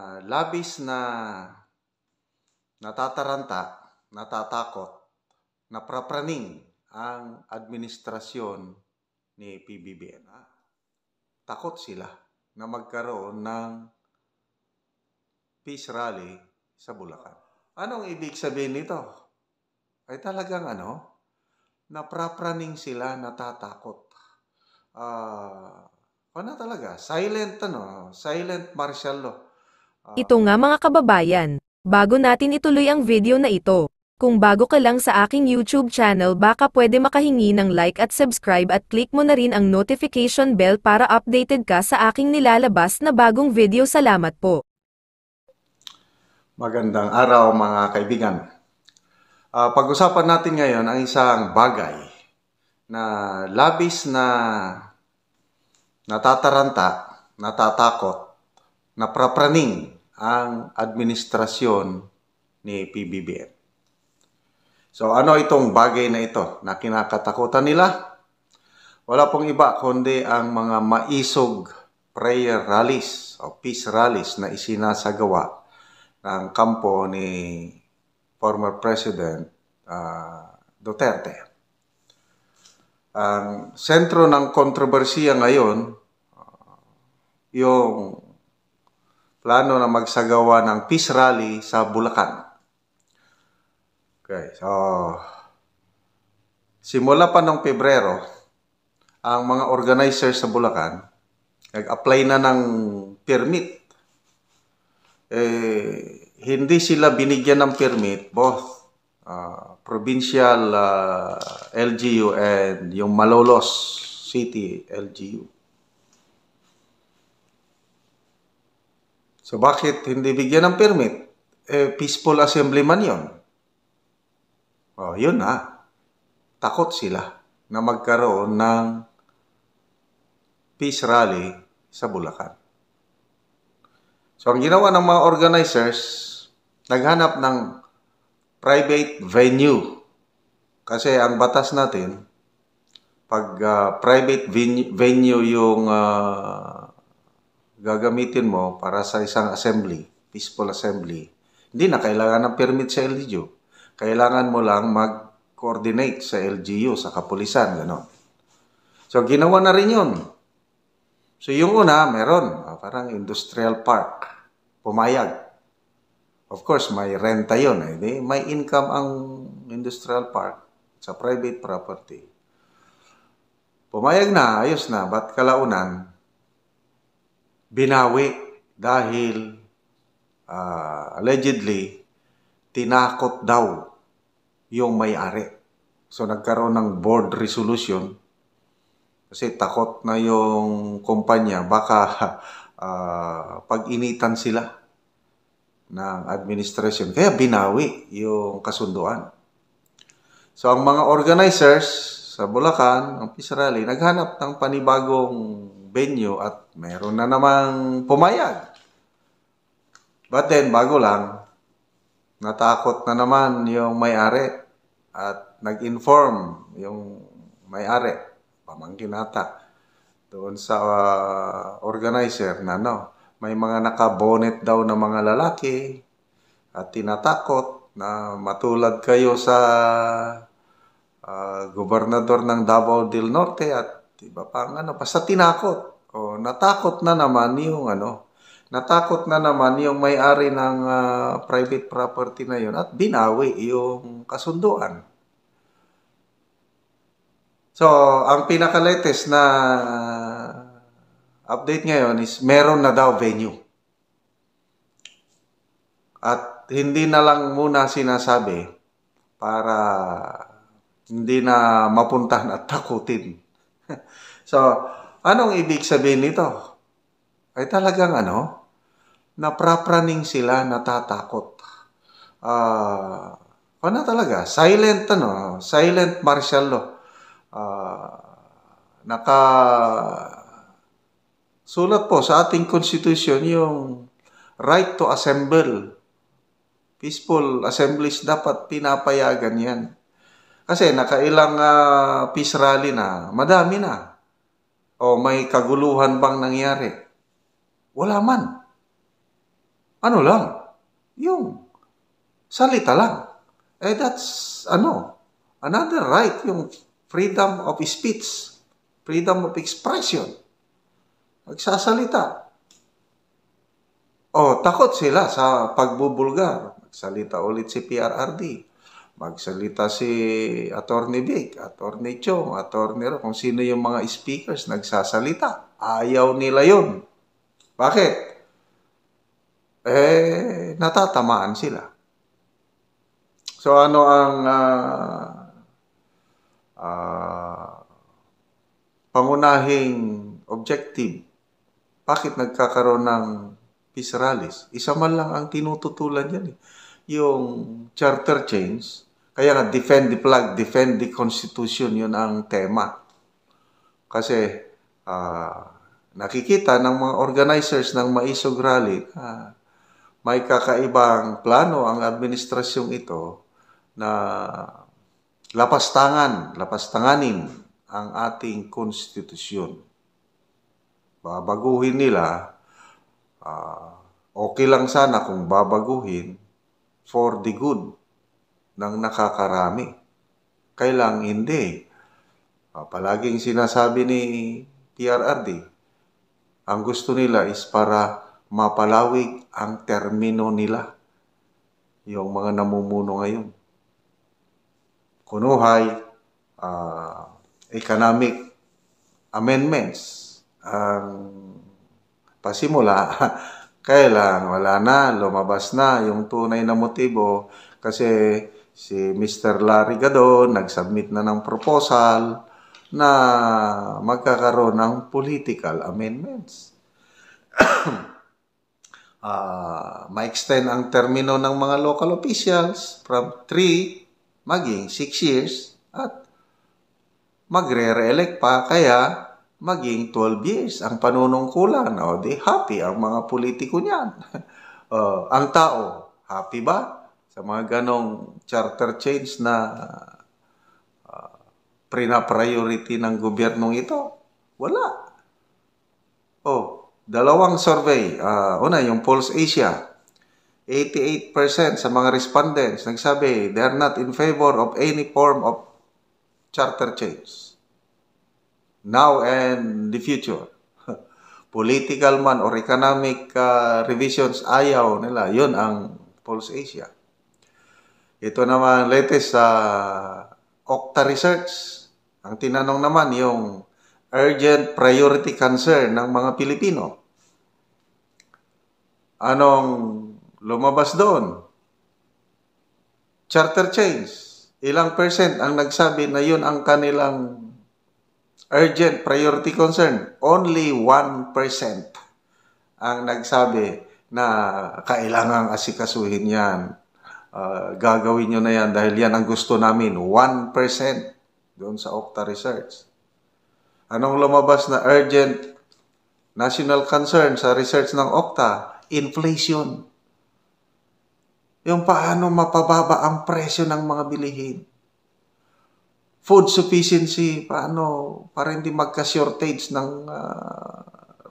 Labis na natataranta, natatakot, naprapraning ang administrasyon ni PBBM. Takot sila na magkaroon ng peace rally sa Bulacan. Anong ibig sabihin nito? Ay talagang naprapraning sila, natatakot. Talaga, silent martial law. Ito nga mga kababayan, bago natin ituloy ang video na ito, kung bago ka lang sa aking YouTube channel baka pwede makahingi ng like at subscribe at click mo na rin ang notification bell para updated ka sa aking nilalabas na bagong video. Salamat po. Magandang araw mga kaibigan. Pag-usapan natin ngayon ang isang bagay na labis na natataranta, natatakot, naprapraning ang administrasyon ni PBBM. So ano itong bagay na ito na kinakatakutan nila? Wala pong iba kundi ang mga maisog prayer rallies o peace rallies na isinasagawa ng kampo ni former President Duterte. Ang sentro ng kontrobersiya ngayon, yung plano na magsagawa ng peace rally sa Bulacan. Okay, so simula pa noong Pebrero, ang mga organizers sa Bulacan nag-apply na ng permit. Hindi sila binigyan ng permit, both provincial LGU and yung Malolos City LGU. So bakit hindi bigyan ng permit? Peaceful assembly man yun. Yun na. Takot sila na magkaroon ng peace rally sa Bulacan. So ang ginawa ng mga organizers, naghanap ng private venue. Kasi ang batas natin, pag private venue yung gagamitin mo para sa isang assembly, peaceful assembly, hindi na kailangan ng permit sa LGU. Kailangan mo lang mag-coordinate sa LGU, sa kapulisan, gano'n. So, ginawa na rin yun. So, yung una, meron, parang industrial park, pumayag. Of course, may renta yun. May income ang industrial park sa private property. Pumayag na, ayos na, ba't kalaunan? Binawi dahil allegedly tinakot daw yung may-ari. So nagkaroon ng board resolution kasi takot na yung kumpanya baka pag-initan sila ng administration. Kaya binawi yung kasunduan. So ang mga organizers sa Bulacan, ang peace rally, naghanap ng panibagong venue at meron na namang pumayag. But then, bago lang, natakot na naman yung may-ari at nag-inform yung may-ari, pamangkin ata, doon sa organizer na may mga nakabonet daw na mga lalaki at tinatakot na matulad kayo sa gobernador ng Davao del Norte at iba pang basta tinakot. Natakot na naman yung natakot na naman yung may-ari ng private property na yun at binawi yung kasunduan. So, ang pinaka-latest na update ngayon is meron na daw venue. At hindi na lang muna sinasabi para hindi na mapuntahan at takutin. So, anong ibig sabihin nito? Ay talagang naprapraning sila, natatakot. Talaga, silent martial law. Sulat po sa ating constitution yung right to assemble. Peaceful assemblies dapat pinapayagan yan. Kasi nakailang peace rally na, madami na. May kaguluhan bang nangyari? Wala man. ano lang, yung salita lang. That's, another right, yung freedom of speech, freedom of expression. Nagsasalita. Takot sila sa pagbubulgar. Magsalita ulit si PRRD. Magsalita si Attorney Vic, Attorney Chong, Attorney Ro, kung sino yung mga speakers nagsasalita. Ayaw nila yun. Bakit? Natatamaan sila. So ano ang pangunahing objective? Bakit nagkakaroon ng peace rallies? Isa man lang ang tinututulan yan. Yung charter change. Kaya nga, defend the flag, defend the constitution, yun ang tema. Kasi nakikita ng mga organizers ng Maisog Rally, may kakaibang plano ang administrasyong ito na lapastanganin ang ating konstitusyon. Babaguhin nila, okay lang sana kung babaguhin for the good ng nakakarami. Kailang hindi. Palaging sinasabi ni PRRD, ang gusto nila is para mapalawig ang termino nila, yung mga namumuno ngayon. Kunuhay, economic amendments, ang pasimula, kailang wala na, lumabas na yung tunay na motibo kasi si Mr. Larry Gadon nag-submit na ng proposal na magkakaroon ng political amendments. Ma-extend ang termino ng mga local officials from 3 maging 6 years at magre-re-elect pa kaya maging 12 years ang panunungkulan. Di happy ang mga politiko niyan. Ang tao, happy ba sa mga ganong charter change na prina-priority ng gobyernong ito? Wala. Dalawang survey. Una, yung Pulse Asia. 88% sa mga respondents nagsabi they are not in favor of any form of charter change. Now and the future. Political man or economic revisions, ayaw nila. Yun ang Pulse Asia. Ito naman latest sa Okta Research. Ang tinanong naman yung urgent priority concern ng mga Pilipino. Anong lumabas doon? Charter change. Ilang percent ang nagsabi na yun ang kanilang urgent priority concern? Only 1% ang nagsabi na kailangang asikasuhin yan. Gagawin nyo na yan dahil yan ang gusto namin. 1% doon sa Okta Research. Anong lumabas na urgent national concern sa research ng Okta? Inflation. Yung paano mapababa ang presyo ng mga bilihin. Food sufficiency, paano para hindi magka-shortage ng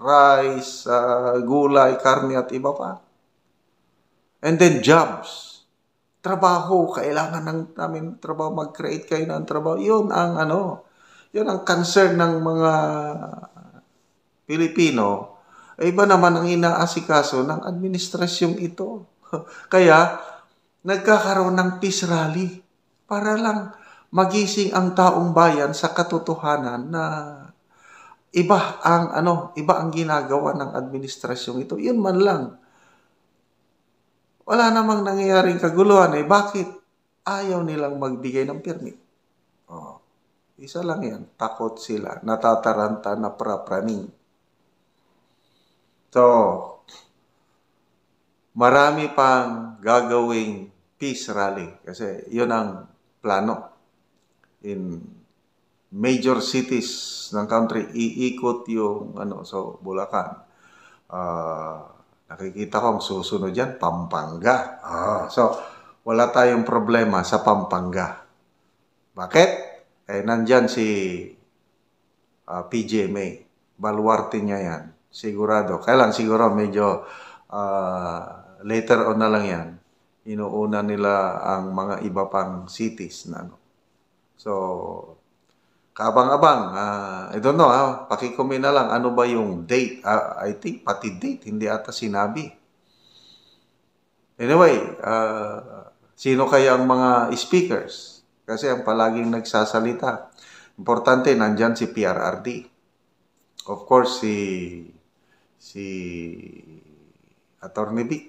rice, gulay, karne at iba pa. And then jobs. Trabaho, kailangan namin trabaho, mag-create kayo ng trabaho. Yun ang concern ng mga Pilipino. Iba naman ang inaasikaso ng administrasyong ito. Kaya, nagkakaroon ng peace rally para lang magising ang taong bayan sa katotohanan na iba ang ginagawa ng administrasyong ito. Yun man lang. Wala namang nangyayaring kaguluhan. Bakit ayaw nilang magbigay ng permit? Isa lang yan. Takot sila. Natataranta na prapraning. So, marami pang gagawing peace rally. Kasi yun ang plano. In major cities ng country, iikot yung Bulacan. Nakikita ko ang susunod dyan, Pampanga. So, wala tayong problema sa Pampanga. Bakit? Nandyan si PGMA. Baluarte niya yan. Sigurado. Kailan siguro medyo later on na lang yan, inuuna nila ang mga iba pang cities na ano. So, kaabang-abang, I don't know, pakikomen na lang, ano ba yung date? I think pati date, hindi ata sinabi. Anyway, sino kaya ang mga speakers? Kasi ang palaging nagsasalita. Importante, nandyan si PRRD. Of course, si Attorney Vic.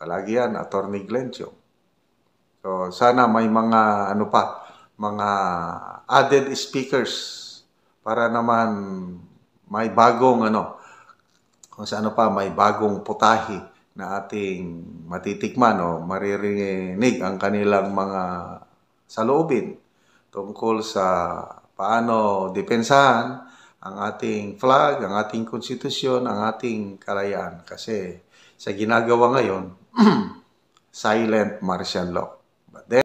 Palagi yan, Attorney Glencio. So, sana may mga, mga added speakers para naman may bagong, kung sa may bagong putahe na ating matitikman o maririnig ang kanilang mga saloobin tungkol sa paano depensahan ang ating flag, ang ating konstitusyon, ang ating kalayaan. Kasi sa ginagawa ngayon, silent martial law. But then,